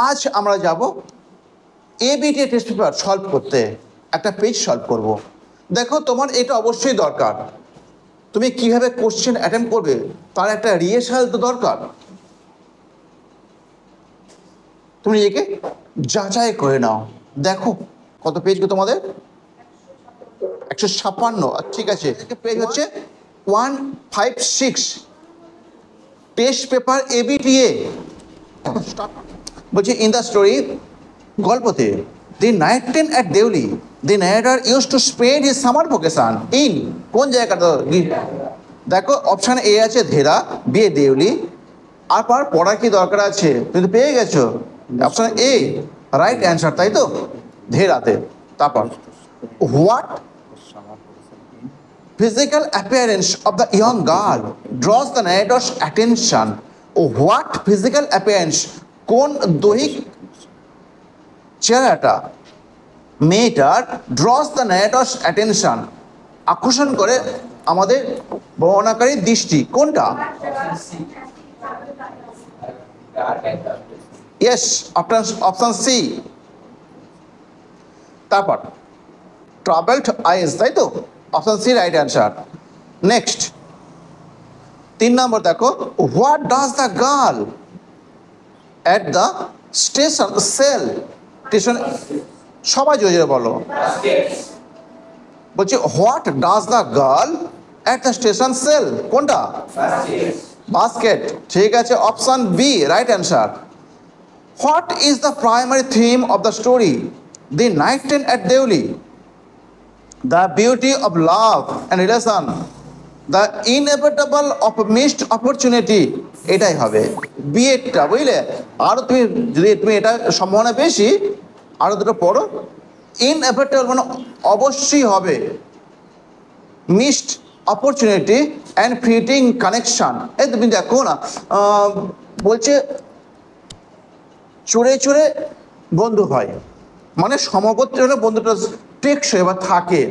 আজ আমরা যাব এবিটি টেস্ট পেপার সলভ করতে। একটা পেজ সলভ করব। দেখো, তোমার এটা অবশ্যই দরকার। তুমি কিভাবে কোশ্চেন অ্যাটেম্প করবে তার একটা রিহার্সাল তো দরকার। তুমি নিজেকে যাচাই করে নাও। দেখো কত পেজ গো তোমাদের? 156। ঠিক আছে, পেজ হচ্ছে 156, টেস্ট পেপার এবিটিএ। বলছি, ইন দ্য স্টোরি, গল্পতে, the night train at Deoli, the narrator use to spend his summer vocation in, কোন জায়গাটা? দেখো, অপশান এ আছে ধেরা, বি দেউলি, আর পড়ার কি দরকার আছে? তুমি তো পেয়ে গেছো অপশান এ রাইট অ্যান্সার, তাই তো? ধেরাতে। তারপর, what physical appearance of the young girl draws the narrator's attention? What physical appearance, কোন দৈহিক চেহারাটা মেয়েটার draws the narrator's attention, আকর্ষণ করে আমাদের বর্ণনাকারীর দৃষ্টি? কোনটা? Yes, option C. তারপর ট্রাভেলড আইস, তাই তো? Option C right answer. Next, 3 number দেখো, what does the girl at the station sell? Station, সবাই জোরে বলো। বলছি, হোয়াট does the girl at the station সেল? কোনটা? বাস্কেট। ঠিক আছে, option B right answer. What is the primary theme of the story the night train at Deoli? The beauty of love and relation, the inevitable of missed opportunity, এটাই হবে বিএডটা, বুঝলে? আরও তুমি যদি তুমি এটা সম্ভাবনা বেশি, আরও দুটো পড়ো। ইনএভিটেবল মানে অবশ্যই হবে, missed opportunity and fleeting connection. এই তুমি দেখো না, বলছে চড়ে চড়ে বন্ধু হয়, মানে সমগোত্রে হলে বন্ধুটা টেকসই বা থাকে।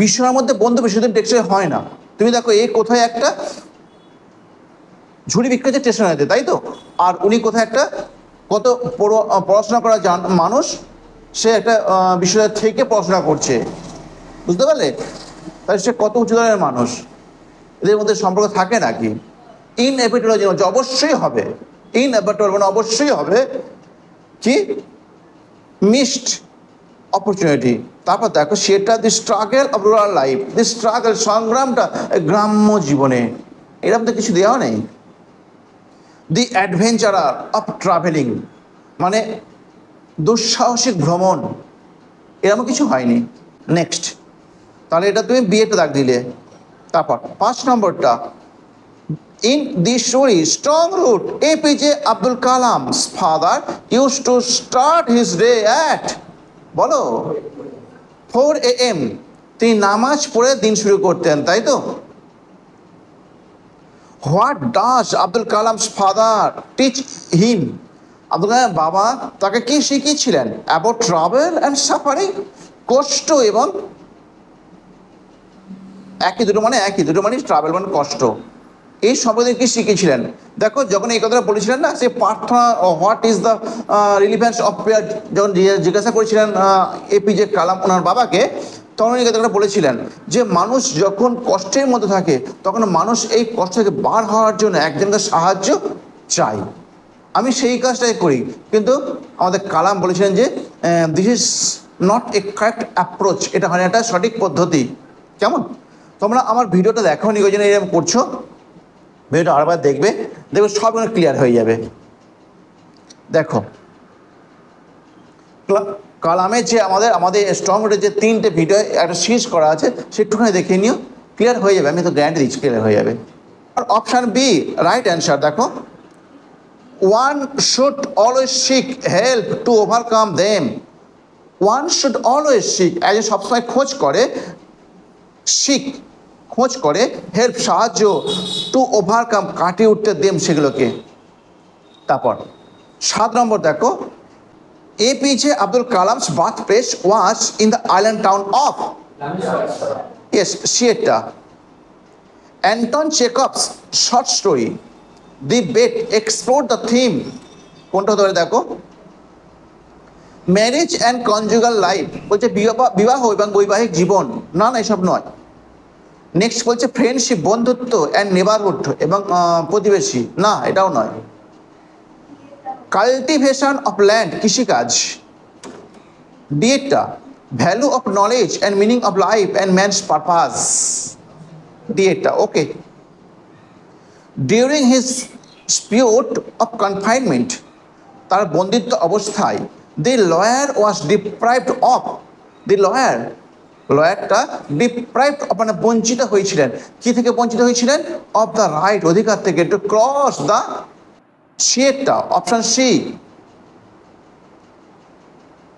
বিষয়ের মধ্যে বন্ধু বেশিদিন টেকসই হয় না। তুমি দেখো, এই কোথায় একটা ঝুড়ি বিক্রি হচ্ছে স্টেশনারিতে, তাই তো? আর উনি কোথায় একটা কত পড়াশোনা করা মানুষ, সে একটা বিশ্ববিদ্যালয় থেকে পড়াশোনা করছে, বুঝতে পারলে? তাই সে কত উঁচু ধরনের মানুষ, এদের মধ্যে সম্পর্ক থাকে নাকি? ইনএভিটেবল যে অবশ্যই হবে, ইনএভিটেবল মানে অবশ্যই হবে কি? Missed opportunity. তারপর দেখো, সেটা the struggle of rural life, the struggle সংগ্রামটা গ্রাম্য জীবনে, এরকম তো কিছু দেওয়া নেই। দি অ্যাডভেঞ্চারার অফ ট্রাভেলিং মানে দুঃসাহসিক ভ্রমণ, এরকম কিছু হয়নি। নেক্সট, তাহলে এটা তুমি বিয়েটা দাগ দিলে। তারপর 5 নম্বরটা, in the story strong root APJ Abdul Kalam's father use to start his day at, বলো? 4 AM, তিনি নামাজ পড়ে দিন শুরু করতেন, তাই তো? What does Abdul Kalam's father teach him? Abdul কালামের বাবা তাকে কি শিখিয়েছিলেন? অ্যাবাউট ট্রাভেল অ্যান্ড সাফারিং, কষ্ট এবং, একই দুটো মানে ট্রাভেল মানে কষ্ট, এই সম্পর্কে কি শিখিয়েছিলেন? দেখো, যখন এই কথাটা বলেছিলেন না, সে প্রার্থনা, what is the relevance of prayer, যখন জিজ্ঞাসা করেছিলেন এপিজে কালাম ওনার বাবাকে, তখন এই কথাটা বলেছিলেন যে মানুষ যখন কষ্টের মধ্যে থাকে তখন মানুষ এই কষ্ট থেকে বার হওয়ার জন্য একজনকে সাহায্য চাই। আমি সেই কাজটাই করি, কিন্তু আমাদের কালাম বলেছিলেন যে this is not a correct approach, এটা হয় একটা সঠিক পদ্ধতি। কেমন? তোমরা আমার ভিডিওটা দেখো নি, ওই জন্য এরকম করছো। ভিডিওটা আরেকবার দেখবে, সব ক্লিয়ার হয়ে যাবে। দেখো, কালামের যে আমাদের স্ট্রং রুটের যে 3টে ভিডিও একটা সিরিজ করা আছে, সেটুকুনি দেখে নিও, ক্লিয়ার হয়ে যাবে। আমি তো গ্যারান্টি দিচ্ছি ক্লিয়ার হয়ে যাবে। আর অপশান বি রাইট অ্যান্সার। দেখো, one should always seek help to overcome them. One should always seek, সবসময় খোঁজ করে, সিক খোঁজ করে, হেল্প সাহায্য, টু ওভারকাম কাটিয়ে উঠতে দেম সেগুলোকে। তারপর 7 নম্বর দেখো, APJ Abdul Kalam's birth place was in the island town of, yes সিয়েটা। Anton Chekhov's short story the bet, explore the theme. কোনটা হতে পারে দেখো? ম্যারেজ অ্যান্ড কনজুগাল লাইফ, বলছে বিবাহ এবং বৈবাহিক জীবন, না না এসব নয়। নেক্সট বলছে ফ্রেন্ডশিপ, বন্ধুত্ব অ্যান্ড নেবারহুড এবং প্রতিবেশী, না এটাও নয়। কাল্টিভেশন অফ ল্যান্ড, কৃষিকাজ। ডিএটা value of knowledge and meaning of life and man's purpose, ডিএটা okay. During his spell of confinement, তার বন্দিত্ব অবস্থায়, the lawyer was deprived of, the লয়ারটা ডিপ্রাইভড মানে বঞ্চিত হয়েছিলেন, কি থেকে বঞ্চিত হয়েছিলেন? অফ দ্য রাইট, অধিকার থেকে, টু ক্রস দ্য, সিটা অপশন সি।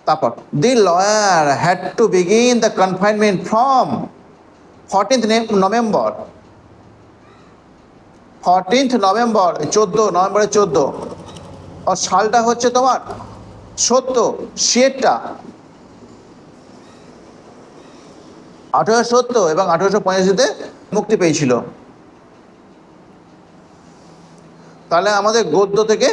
তারপর the lawyer had to begin the confinement from 14th November, 14th November, 14 নভেম্বরের 14, আর সালটা হচ্ছে তোমার 70, সিয়েরটা 1870 এবং 1885-তে মুক্তি পেয়েছিল। তাহলে আমাদের গদ্য থেকে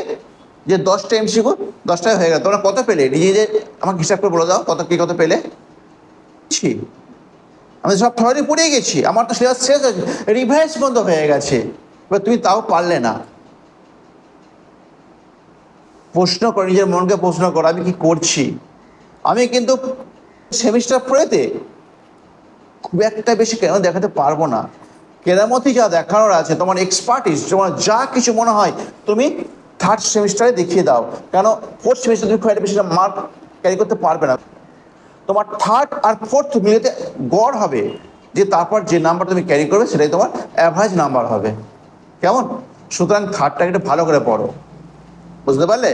যে 10টা এমসিকিউ, 10টাই হয়ে গেল। তোমরা কত পেলে নিজে আমাকে হিসাব করে বলে দাও, কত পেলে? আমি সব থিওরি পড়ে গেছি, আমার তো সিলেবাস শেষ হয়েছে, রিভাইজ বন্ধ হয়ে গেছে, এবার তুমি তাও পারলে না। প্রশ্ন করো, নিজের মনকে প্রশ্ন করো, আমি কি করছি? আমি কিন্তু সেমিস্টার পড়েতে খুব একটা বেশি কেন দেখাতে পারবো না, কেরামতি যা দেখানোর আছে, তোমার এক্সপার্টিস, তোমার যা কিছু মনে হয় তুমি থার্ড সেমিস্টারে দেখিয়ে দাও। কেন ফোর্থ সেমিস্টার তুমি খুব একটা বেশি মার্ক ক্যারি করতে পারবে না, তোমার থার্ড আর ফোর্থ মিলেতে গড় হবে যে তারপর যে নাম্বার তুমি ক্যারি করবে সেটাই তোমার অ্যাভারেজ নাম্বার হবে। কেমন? সুতরাং থার্ডটাকে একটু ভালো করে পড়ো, বুঝতে পারলে?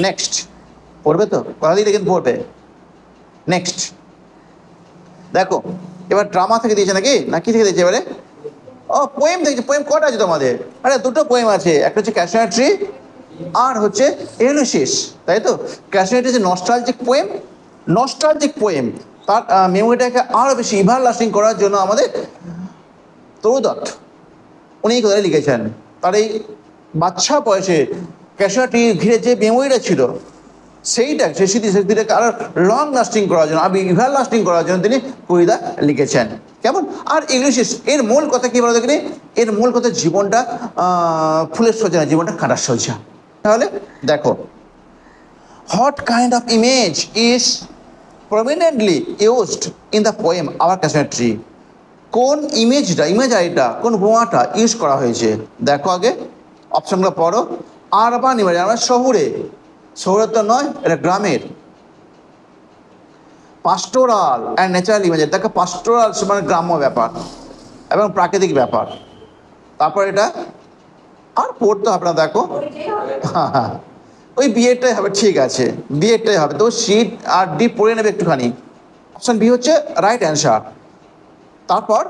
নেক্সট পড়বে তো, কথা দিলে কিন্তু পড়বে। নেক্সট দেখো, এবার ড্রামা থেকে দিয়েছে নাকি, না কি থেকে দিয়েছে এবারে? ও পোয়েম দেখছি। পোয়েম কটা আছে তোমাদের? আরে দুটো পোয়েম আছে, একটা হচ্ছে ক্যাশনার ট্রি আর হচ্ছে ইউলিসিস, তাই তো? ক্যাশনার ট্রি হচ্ছে নস্টালজিক পোয়েম, তার মেমোরিটাকে আরও বেশি ইভার লাস্টিং করার জন্য আমাদের তরু দত্ত উনি এই কথাটা লিখেছেন। তার এই বাচ্চা বয়সে ক্যাশনার ট্রি ঘিরে যে মেমোরিটা ছিল সেইটা, সেই স্মৃতিটাকে আরো লং লাস্টিং করার জন্য, ইভার লাস্টিং করার জন্য তিনি কবিতা লিখেছেন। কেমন? আর ইংলিশ এর মূল কথা কি বলো দেখি? এর মূল কথা জীবনটা ফুলের সোজা না, জীবনটা কাঁটার সোজা। তাহলে দেখো, what kind of image is prominently used in the poem our casuarina tree? কোন ইমেজারিটা, কোন বোমাটা ইউজ করা হয়েছে? দেখো আগে অপশনগুলো পড়ো। আরবান ইমেজ, আমরা শহুরে তো নয়, এটা গ্রামের। পাস্টোরাল অ্যান্ড ন্যাচারাল ইমেজ, দেখো পাস্টোরাল মানে গ্রাম্য ব্যাপার এবং প্রাকৃতিক ব্যাপার। তারপর এটা আর পড়তে হবে না, দেখো হ্যাঁ ওই বিএডটাই হবে, ঠিক আছে বিএডটাই হবে। তো সিট আর ডি পড়ে নেবে একটুখানি। অপশন বি হচ্ছে রাইট অ্যান্সার। তারপর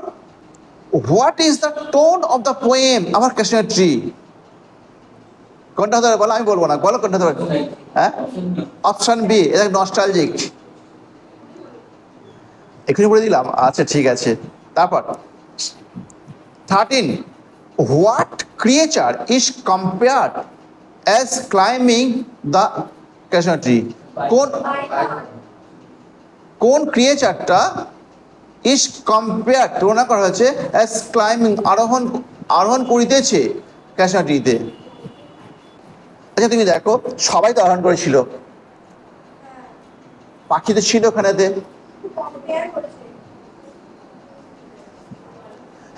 what is the tone of the poem our casuarina tree? কোনটা হতে পারে বলো? আমি বলবো না, বলো কোনটা হতে পারে? হ্যাঁ, অপশন বি, এটা নস্টালজিক। এক্ষুনি বলে দিলাম, আচ্ছা ঠিক আছে। তারপর 13, what creature is compared as climbing the casuarina tree? কোন ক্রিয়েচারটা ইজ কম্পেয়ার্ড, তুলনা করা হয়েছে, অ্যাজ ক্লাইম্বিং আরোহণ করিতেছে ক্যাশনার ট্রিতে? আচ্ছা তুমি দেখো, সবাই তো আরোহণ করেছিল, পাখি তো ছিল ওখানেতে।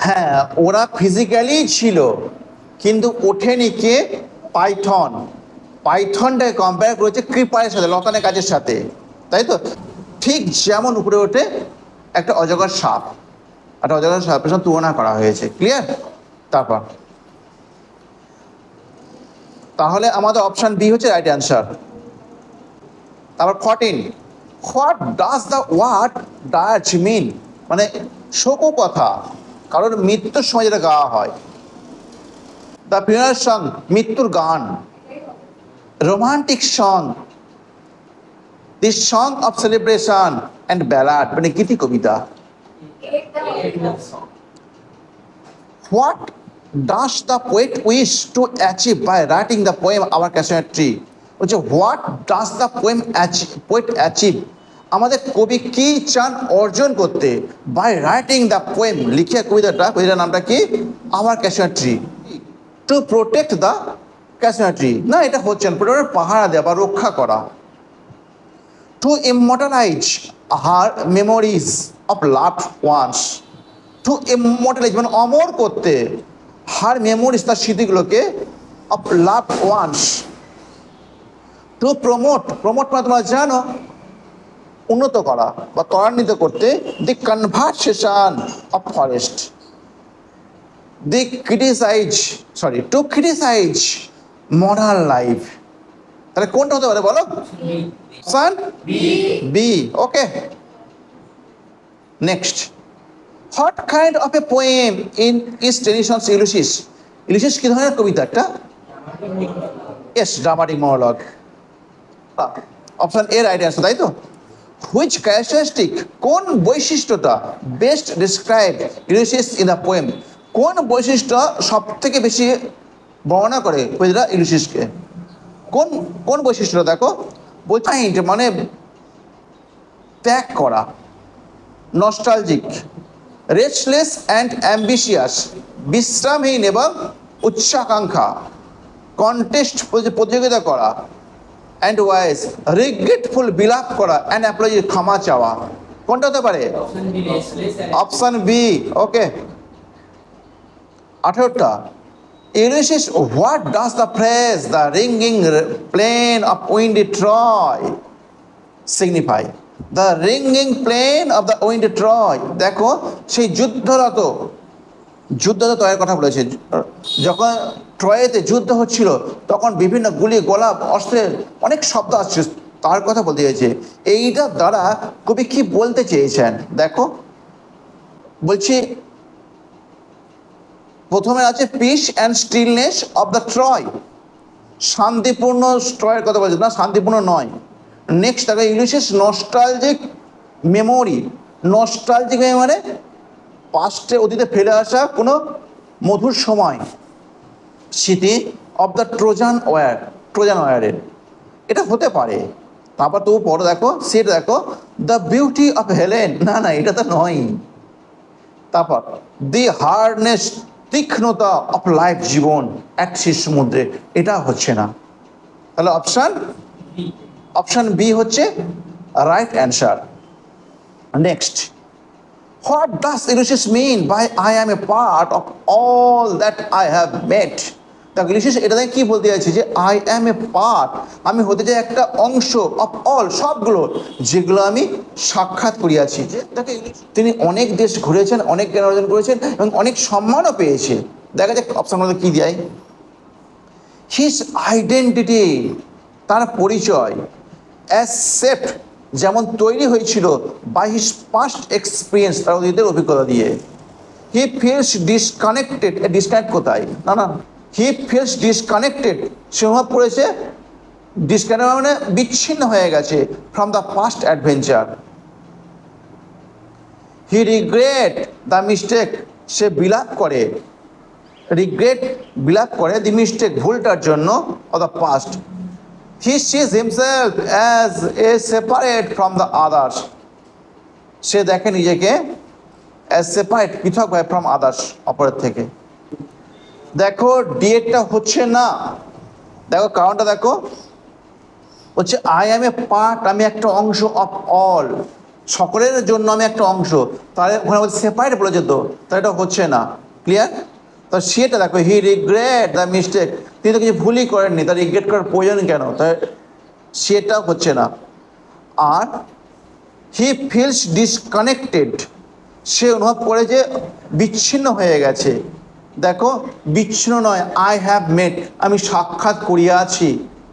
হ্যাঁ, ওরা ফিজিক্যালি ছিল, কিন্তু ওঠেনি কে? পাইথনটাকে কম্পেয়ার করেছে ক্রিপারের সাথে, লতানের কাজের সাথে, তাই তো? ঠিক যেমন উপরে ওঠে একটা অজগর সাপ, একটা অজগর সাপের সাথে তুলনা করা হয়েছে। ক্লিয়ার? তারপর তাহলে আমাদের অপশন বি হচ্ছে রাইট অ্যান্সার। তারপর 14, what does the word dirge mean? মানে শোক কথা, কারোর মৃত্যুর সময় যেটা গাওয়া হয়। দ্য ফিউনারাল সং, মৃত্যুর গান। Romantic song, the song of celebration and ballad, মানে গীতি কবিতা। What does the poet wish to achieve by writing the poem our casuarina tree? বলছে what does the poet achieve, আমাদের কবি কি চান অর্জন করতে, বাই রাইটিং দ্য পোয়েম, লিখে কবিতার নামটা কি, our casuarina tree. To protect the casuarina tree, না এটা হচ্ছে না, পাহারা দেওয়া বা রক্ষা করা। To immortalize her memories of loved ones, to immortalize মানে অমর করতে, হার মেমোরিজ তার স্মৃতিগুলোকে, of loved ones. To promote, promote মানে তোমরা জানো উন্নত করা বা ত্বরান্বিত করতে, the conversation of forest, the criticize to criticize modern life. তাহলে কোনটা হতে পারে বলো? Option B. Okay, next, what kind of a poem in is Tennyson's Ulysses? Ulysses কি ধরনের কবিতা? একটা yes, dramatic monologue. Option A right answer, তাই তো? হুইচ ক্যারেক্টারিস্টিক, কোন বৈশিষ্ট্যটা best describe Ulysses in the poem? কোন বৈশিষ্ট্য সব থেকে বেশি বর্ণনা করে কবিতা ইউলিসিসকে? কোন কোন বৈশিষ্ট্যটা দেখো, বলছে মানে ত্যাগ করা, নস্টালজিক, রেস্টলেস অ্যান্ড অ্যাম্বিশিয়াস, বিশ্রামহীন এবং উচ্চাকাঙ্ক্ষা, কন্টেস্ট প্রতিযোগিতা করা, অ্যান্ড ওয়াইজ, রিগ্রেটফুল বিলাপ করা, অ্যান্ড অ্যাপোলজি ক্ষমা চাওয়া। কোনটা হতে পারে? Option B. ওকে, 18টা, Ulysses, what does the phrase the ringing plain of windy Troy signify? The ringing plain of the windy Troy, দেখো সেই যুদ্ধরত তয়ের কথা বলেছে। যখন ট্রয়েতে যুদ্ধ হচ্ছিল তখন বিভিন্ন গুলি গোলা অস্ত্রের অনেক শব্দ আসছে, তার কথা বলতে চেয়েছে। এইটার দ্বারা কবি কি বলতে চেয়েছেন দেখো, বলছি প্রথমে আছে piece and stillness of the Troy, শান্তিপূর্ণ ট্রয়ের কথা বলছে, না শান্তিপূর্ণ নয়। নেক্সট দেখো ইউলিসিস নস্টালজিক মেমোরি, নস্টালজিক মানে পাস্টে অতীতে ফেলে আসা কোনো মধুর সময়, স্মৃতি, অফ দ্য ট্রোজান ওয়ারের, এটা হতে পারে। তারপর তবু পরে দেখো সেটা দেখো, দ্য বিউটি অফ হেলেন, না এটা তো নয়। তারপর দি হার্ডনেস, তীক্ষ্ণতা অফ লাইফ, জীবন এক শীর্ষ সমুদ্রে, এটা হচ্ছে না। তাহলে অপশন বি হচ্ছে right answer. Next, what does Ulysses mean by I am a part of all that I have met? দেখো ইউলিসিস এটা থেকে কি বলতে চাইছে, যে আই অ্যাম এ পার্ট, আমি হতে চাই একটা অংশ, অফ অল সবগুলো যেগুলো আমি সাক্ষাৎ করিয়াছি। যে দেখো তিনি অনেক দেশ ঘুরেছেন, অনেক জ্ঞান অর্জন করেছেন এবং অনেক সম্মানও পেয়েছে। দেখা যাক অপশনগুলো কি দেয়। হিজ আইডেন্টিটি, তার পরিচয়, অ্যাকসেপ্ট যেমন তৈরি হয়েছিল, বাই হিজ পাস্ট এক্সপিরিয়েন্স, তার অতীতের অভিজ্ঞতা দিয়ে। হি ফিলস ডিসকানেক্টেড, ডিসকানেক্ট কোথায়, না হি ফিলস ডিসকানেক্টেড, সে অনুভব করেছে, ডিসকানেক্ট মানে বিচ্ছিন্ন হয়ে গেছে, from the past adventure. He regret the mistake, সে বিলাপ করে, বিলাপ করে দি মিস্টেক, ভুলটার জন্য, of the past. He sees himself as a separate from the others, সে দেখে নিজেকে as separate, পৃথক হয়, from others, অপরের থেকে। দেখো ডিএটা হচ্ছে না, দেখো কারণটা দেখো, হচ্ছে আই অ্যাম এ পার্ট, আমি একটা অংশ, অফ অল, সকলের জন্য আমি একটা অংশ, তাহলে ওখানে বলছে সেপারেট বলে যেত, তাহলে এটা হচ্ছে না। ক্লিয়ার? তো সেটা দেখো, হি রিগ্রেট দ্য মিস্টেক, তিনি তো কিছু ভুলই করেননি, তার রিগ্রেট করার প্রয়োজন কেন, তাই সেটা হচ্ছে না। আর হি ফিলস ডিসকানেক্টেড, সে অনুভব করে যে বিচ্ছিন্ন হয়ে গেছে। দেখো বিচ্ছিন্ন নয়, আই হ্যাভ মেট, আমি সাক্ষাৎ করিয়াছি,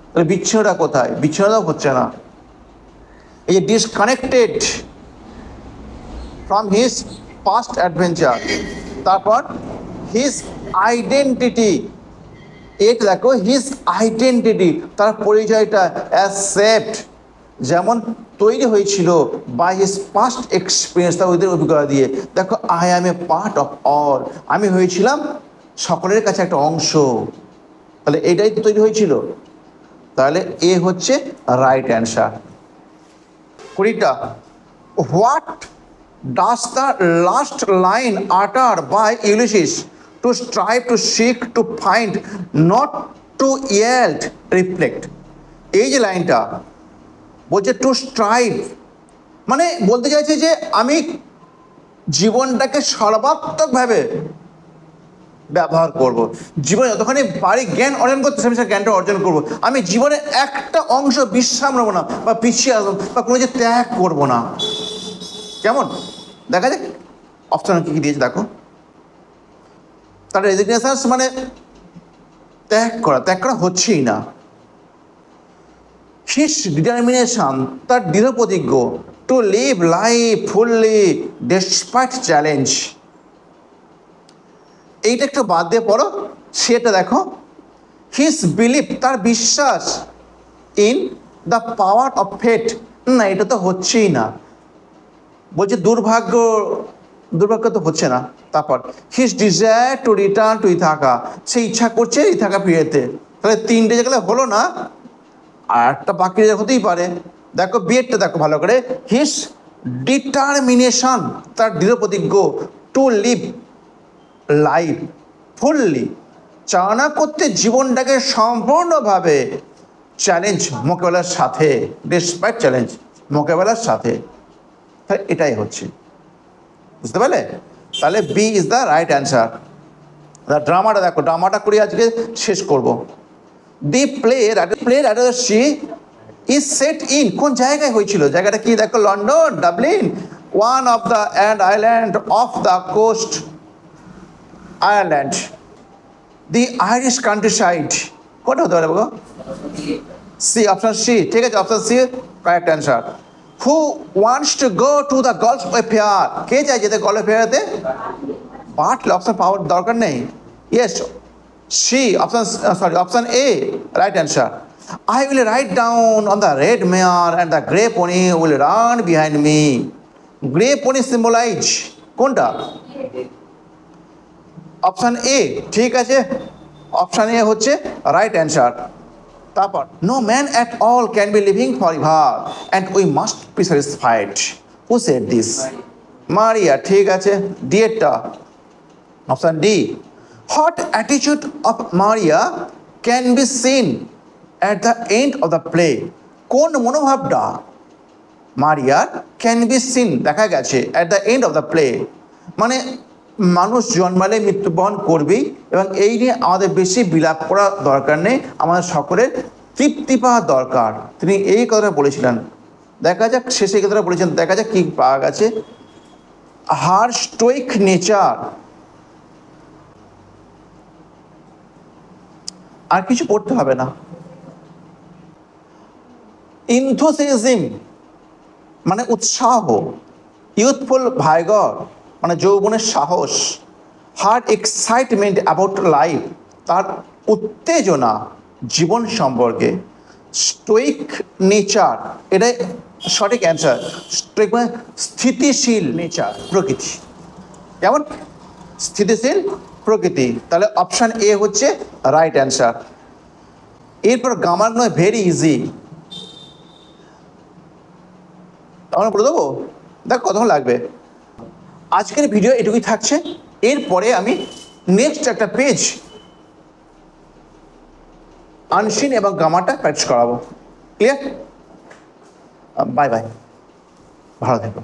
তাহলে বিচ্ছিন্নটা কোথায়, বিচ্ছিন্নতাও হচ্ছে না। এই যে disconnected from his past adventure, তারপর হিজ আইডেন্টিটি, এটা দেখো হিজ আইডেন্টিটি, তার পরিচয়টা, অ্যাকসেপ্ট যেমন তৈরি হয়েছিল, বাই হিজ পাস্ট এক্সপিরিয়েন্স, তার ওদের অভিজ্ঞতা দিয়ে। দেখো I am a part of all, আমি হয়েছিলাম সকলের কাছে একটা অংশ, তাহলে এটাই তো তৈরি হয়েছিল। তাহলে এ হচ্ছে রাইট অ্যান্সার। 20টা, what does the last line utter by Ulysses to strive to seek to find not to yield reflect? এই যে লাইনটা বলছে টু স্ট্রাইভ, মানে বলতে চাইছে যে আমি জীবনটাকে সর্বাত্মকভাবে ব্যবহার করব, জীবনে যতখানি পারি জ্ঞান অর্জন করতে আমি সে জ্ঞানটা অর্জন করব, আমি জীবনে একটা অংশ বিশ্রাম নেবো না বা পিছিয়ে আসবো বা কোনো যে ত্যাগ করবো না। কেমন দেখা যাক অপশন কী কী দিয়েছে দেখো। তার রেজিগনেশন মানে ত্যাগ করা হচ্ছেই না। হিস ডিটারমিনেশন, তার দৃঢ় প্রতিজ্ঞ, to live life fully despite challenge. এইটা একটু বাদ দিয়ে পড়ো, সেটা দেখো। হিস বিলিভ, তার বিশ্বাস, in the power of fate, না এটা তো হচ্ছেই না, বলছে দুর্ভাগ্য তো হচ্ছে না। তারপর his desire to return to Ithaca, সে ইচ্ছা করছে ইথাকা ফিরেতে। তাহলে 3টে যেগুলো হলো না, আর একটা বাকি হতেই পারে। দেখো বিয়েরটা দেখো ভালো করে, হিস ডিটারমিনেশন, তার দৃঢ় প্রতিজ্ঞ, টু লিভ লাইফ ফুললি, চালনা করতে জীবনটাকে সম্পূর্ণভাবে চ্যালেঞ্জ মোকাবেলার সাথে, ডিসপাইট চ্যালেঞ্জ মোকাবেলার সাথে। তাহলে এটাই হচ্ছে, বুঝতে পারলে? তাহলে B is the right answer. ড্রামাটা দেখো, ড্রামাটা করে আজকে শেষ করব। দি প্লে রাজর্ষি ইজ সেট ইন, কোন জায়গায় হয়েছিল? জায়গাটা কি দেখো, London, Dublin, one of the island of the coast Ireland, the Irish country side. কোনটা হতে পারে বলো? C, option C. ঠিক আছে, option C correct answer. Who wants to go to the golf affair, কে চাই যেতে গলফ অ্যাফেয়ারতে? বাটলে অপশন পাওয়ার দরকার নেই। Yes, C, option A right answer. I will ride down on the red mare and the grey pony will run behind me. Grey pony symbolize কোনটা? Option A. ঠিক আছে, অপশন এ হচ্ছে right answer. তারপর no man at all can be living for ever and we must be satisfied, who said this? Maria. ঠিক আছে, D এরটা, option D. What attitude of Maria can be seen at the end of the play, কোন মনোভাবটা মারিয়ার can be seen দেখা গেছে at the end of the play, মানে মানুষ জন্মালে মৃত্যুবরণ করবেই, এবং এই নিয়ে আমাদের বেশি বিলাপ করা দরকার নেই, আমাদের সকলের তৃপ্তি পাওয়া দরকার। তিনি এই কথাটা বলেছিলেন। দেখা যাক শেষে এই কথাটা বলেছেন, দেখা যাক কী পাওয়া গেছে। হার স্টোইক নেচার, আর কিছু পড়তে হবে না। ইনথুসিয়াজম মানে উৎসাহ, ইউথফুল ভাইগর মানে যৌবনের সাহস, হার এক্সাইটমেন্ট অ্যাবাউট লাইফ, তার উত্তেজনা জীবন সম্পর্কে, স্টোইক নেচার এটাই সঠিক অ্যান্সার। স্টোইক মানে স্থিতিশীল নেচার, প্রকৃতি। কেমন? স্থিতিশীল প্রকৃতি। তাহলে অপশান এ হচ্ছে রাইট অ্যান্সার। এরপর গ্রামার নয়, ভেরি ইজি, তখন বলে দেবো। দেখ কতক্ষণ লাগবে। আজকের ভিডিও এটুকুই থাকছে, এরপরে আমি নেক্সট একটা পেজ আনসিন এবং গ্রামারটা প্র্যাকটিস করাবো। ক্লিয়ার? বাই বাই, ভালো থেকো।